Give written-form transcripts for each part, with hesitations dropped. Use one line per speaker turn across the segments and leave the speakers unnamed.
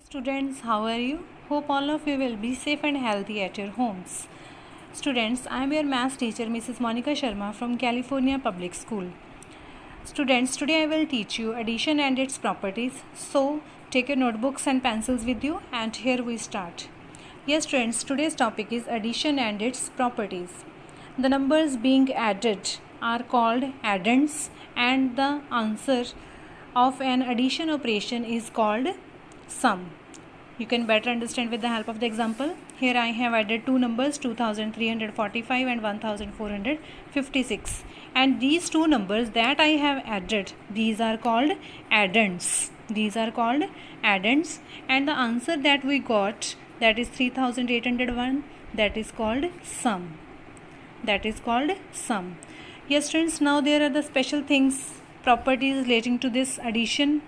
Students, how are you? Hope all of you will be safe and healthy at your homes. Students, I am your math teacher Mrs. Monica Sharma from California Public School. Students, today I will teach you addition and its properties. So, take your notebooks and pencils with you and here we start. Yes, students, today's topic is addition and its properties. The numbers being added are called addends and the answer of an addition operation is called sum. You can better understand with the help of the example. Here I have added two numbers 2345 and 1456, and these two numbers that I have added, these are called addends. And the answer that we got, that is 3801, that is called sum. Yes friends, now there are the special things, properties relating to this addition.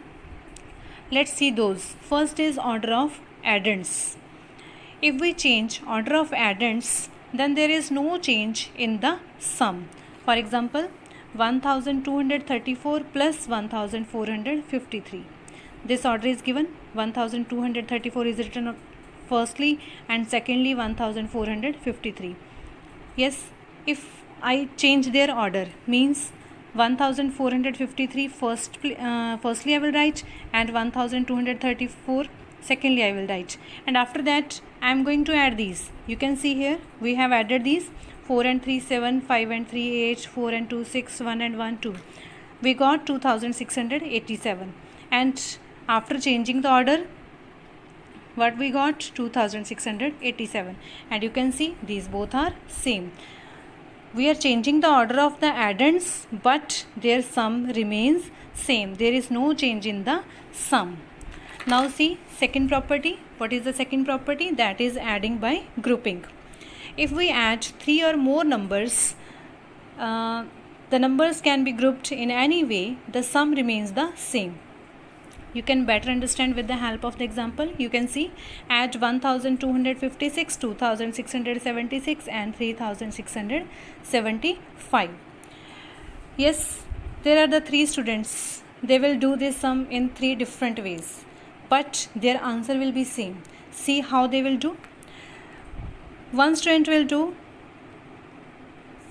Let's see those. First is order of addends. If we change order of addends, then there is no change in the sum. For example, 1234 plus 1453. This order is given. 1234 is written firstly and secondly 1453. Yes, if I change their order, means 1453 firstly I will write, and 1234 secondly I will write, and after that I am going to add these. You can see here we have added these 4 and 3 7, 5 and 3 8, 4 and 2 6, 1 and 1 2. We got 2687, and after changing the order, what we got? 2687, and you can see these both are same. We are changing the order of the addends, but their sum remains same. There is no change in the sum. Now see second property. What is the second property? That is adding by grouping. If we add three or more numbers, the numbers can be grouped in any way. The sum remains the same. You can better understand with the help of the example. You can see add 1256, 2676 and 3675. Yes, there are the three students. They will do this sum in three different ways, but their answer will be same. See how they will do. One student will do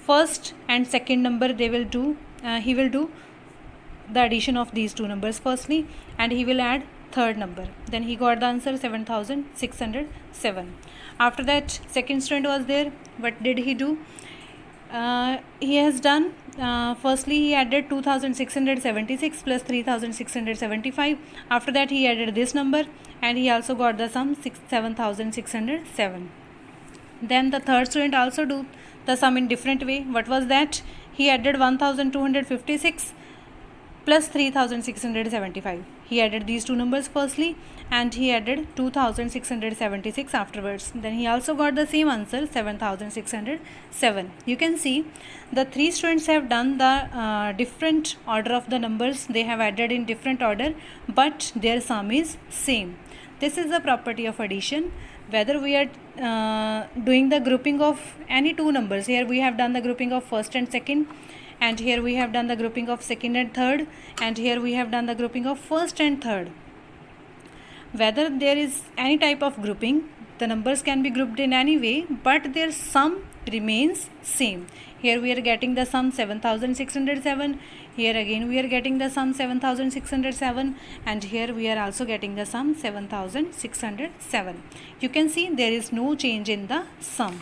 first and second number. He will do the addition of these two numbers firstly, and he will add third number. Then he got the answer 7607. After that, second student was there. What did he do? He has done firstly he added 2676 plus 3675. After that he added this number, and he also got the sum 7607. Then the third student also do the sum in different way. What was that? He added 1256 plus 3675. He added these two numbers firstly, and he added 2676 afterwards. Then he also got the same answer 7607. You can see the three students have done the different order of the numbers. They have added in different order, but their sum is same. This is the property of addition. Whether we are doing the grouping of any two numbers, here we have done the grouping of first and second, and here we have done the grouping of second and third, and here we have done the grouping of first and third. Whether there is any type of grouping, the numbers can be grouped in any way, but their sum remains same. Here we are getting the sum 7607, here again we are getting the sum 7607, and here we are also getting the sum 7607. You can see there is no change in the sum.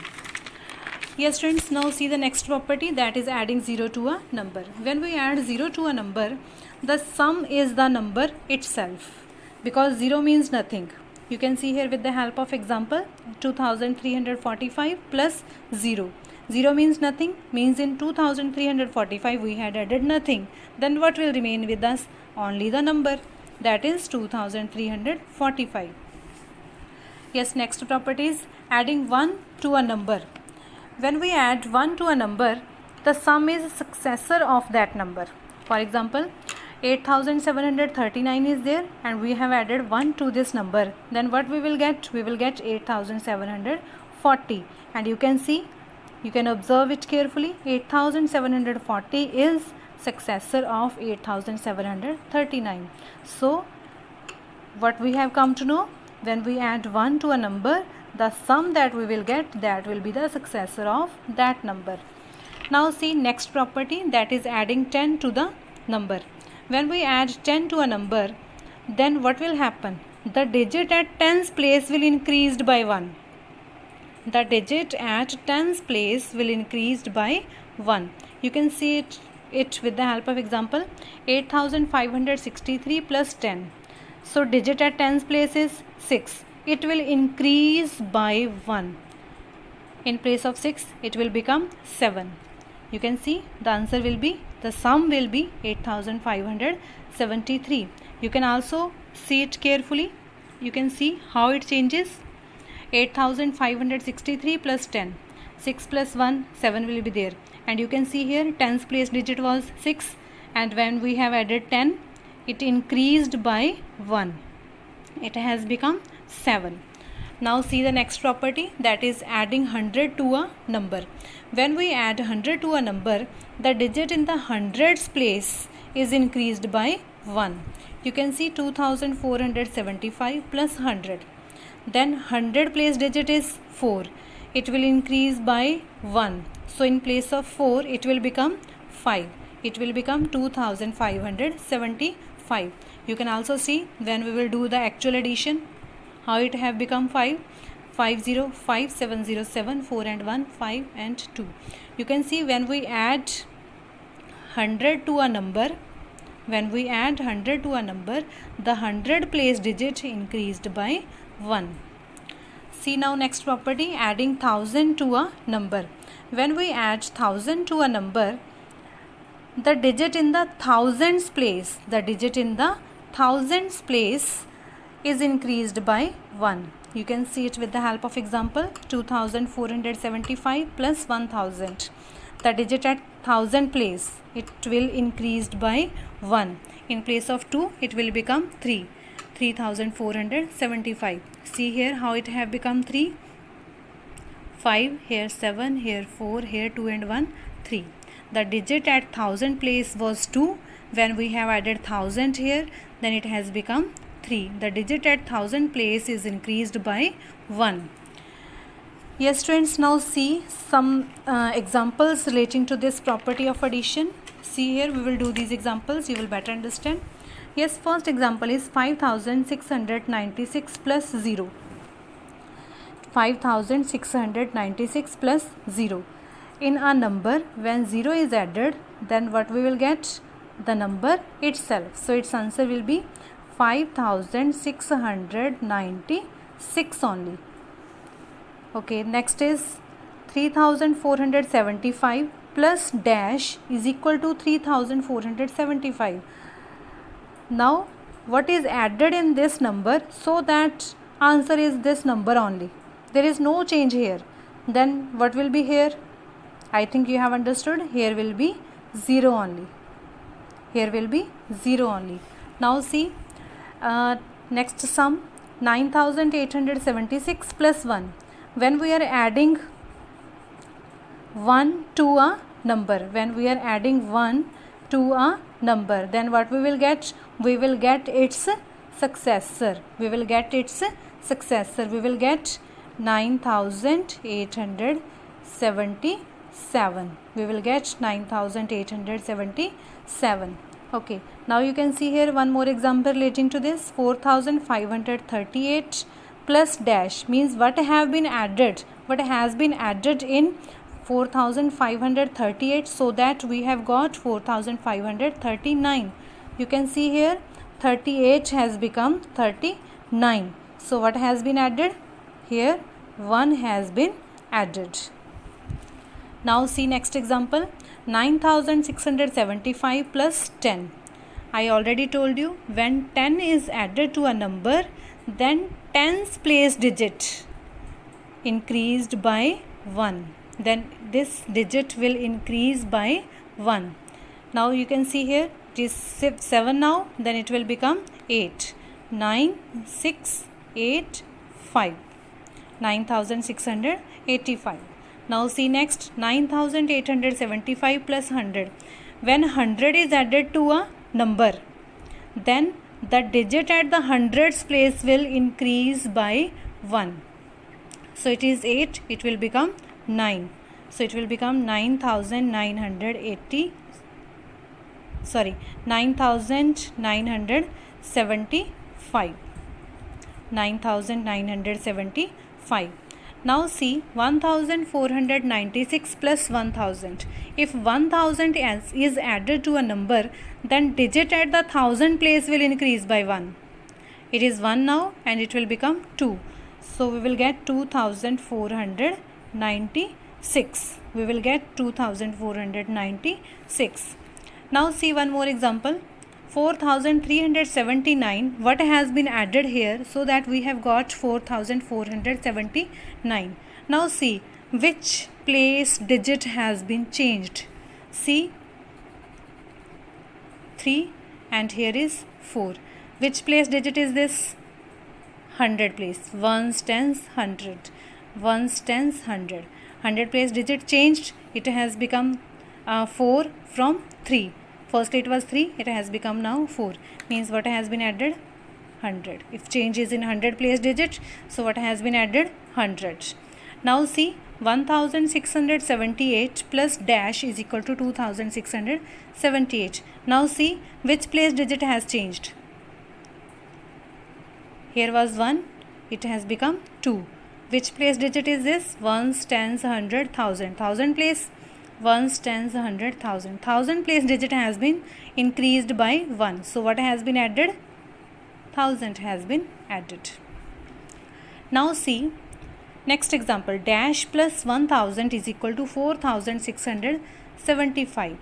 Yes students, now see the next property, that is adding 0 to a number. When we add 0 to a number, the sum is the number itself, because 0 means nothing. You can see here with the help of example, 2345 plus 0. 0 means nothing, means in 2345 we had added nothing. Then what will remain with us? Only the number, that is 2345. Yes, next property is adding 1 to a number. When we add 1 to a number, the sum is a successor of that number. For example, 8739 is there, and we have added 1 to this number. Then what we will get? We will get 8740. And you can see, you can observe it carefully. 8740 is successor of 8739. So what we have come to know? when we add 1 to a number, the sum that we will get, that will be the successor of that number. Now see next property, that is adding 10 to the number. When we add 10 to a number, then what will happen? The digit at tens place will increased by 1. The digit at tens place will increased by 1. You can see it with the help of example. 8563 plus 10. So digit at tens place is 6. It will increase by 1. In place of 6, it will become 7. You can see the answer will be, the sum will be 8573. You can also see it carefully. You can see how it changes. 8563 plus 10. 6 plus 1, 7 will be there. And you can see here tens place digit was 6. And when we have added 10, it increased by 1. It has become 7. Now see the next property, that is adding 100 to a number. When we add 100 to a number, the digit in the hundreds place is increased by 1. You can see 2475 plus 100. Then 100 place digit is 4. It will increase by 1. So in place of 4, it will become 5. It will become 2575. You can also see when we will do the actual addition, how it have become 5. 50, 5, 707, 4 and 1, 5 and 2. You can see when we add 100 to a number, the 100 place digit increased by 1. See now next property, adding 1000 to a number. When we add 1000 to a number, the digit in the thousands place, is increased by 1. You can see it with the help of example. 2475 plus 1000. The digit at 1000 place, it will increased by 1. In place of 2, it will become 3. 3475. See here how it have become 3. 5, here 7, here 4, here 2 and 1, 3. The digit at 1000 place was 2. When we have added 1000 here, then it has become 3. The digit at 1000 place is increased by 1. Yes students, now see some examples relating to this property of addition. See here, we will do these examples, you will better understand. Yes, first example is 5696 plus 0. 5696 plus 0. In a number, when 0 is added, then what we will get? The number itself. So its answer will be 5696 only. Okay, next is 3475 plus dash is equal to 3475. Now what is added in this number, so that answer is this number only. There is no change here. Then what will be here? I think you have understood. Here will be 0 only. Now see next sum, 9876 plus 1. When we are adding 1 to a number, then what we will get? We will get its successor. We will get 9877. Okay, now you can see here one more example relating to this. 4538 plus dash means what has been added in 4538, so that we have got 4539. You can see here 38 has become 39. So what has been added? Here 1 has been added. Now see next example, 9675 plus 10. I already told you, when 10 is added to a number, then tens place digit increased by 1. Then this digit will increase by 1. Now you can see here it is 7 now, then it will become 8. 9, 6, 8, 5. 9685. Now see next, 9875 plus 100. When 100 is added to a number, then the digit at the hundreds place will increase by 1. So it is 8, it will become 9. So it will become 9,975. 9,975. Now see 1496 plus 1000. If 1000 is added to a number, then digit at the thousand place will increase by 1. It is 1 now and it will become 2. So we will get 2496. We will get 2496. Now see one more example. 4379. What has been added here so that we have got 4479. Now see which place digit has been changed. See 3 and here is 4. Which place digit is this? 100 place. Ones, tens, 100. Ones, tens, 100. 100 place digit changed. It has become 4 from 3. Firstly it was 3, it has become now 4. Means what has been added? 100. If change is in 100 place digit, so what has been added? 100. Now see 1678 plus dash is equal to 2678. Now see which place digit has changed. Here was 1, it has become 2. Which place digit is this? Ones, tens, 100, 1000. 1000 place. Ones, tens, 100, 1000. 1000 place digit has been increased by 1. So what has been added? 1000 has been added. Now see next example. Dash plus 1000 is equal to 4675.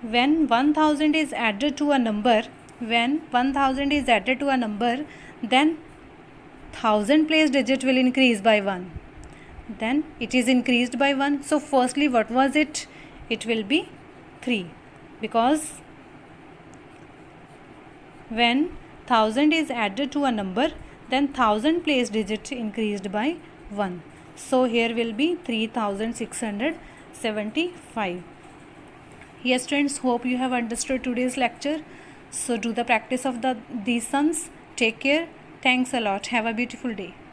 When 1000 is added to a number, then 1000 place digit will increase by 1. Then it is increased by 1. So firstly what was it? It will be 3, because when 1000 is added to a number, then 1000 place digit increased by 1. So here will be 3675. Yes students, hope you have understood today's lecture. So do the practice of these sums. Take care. Thanks a lot. Have a beautiful day.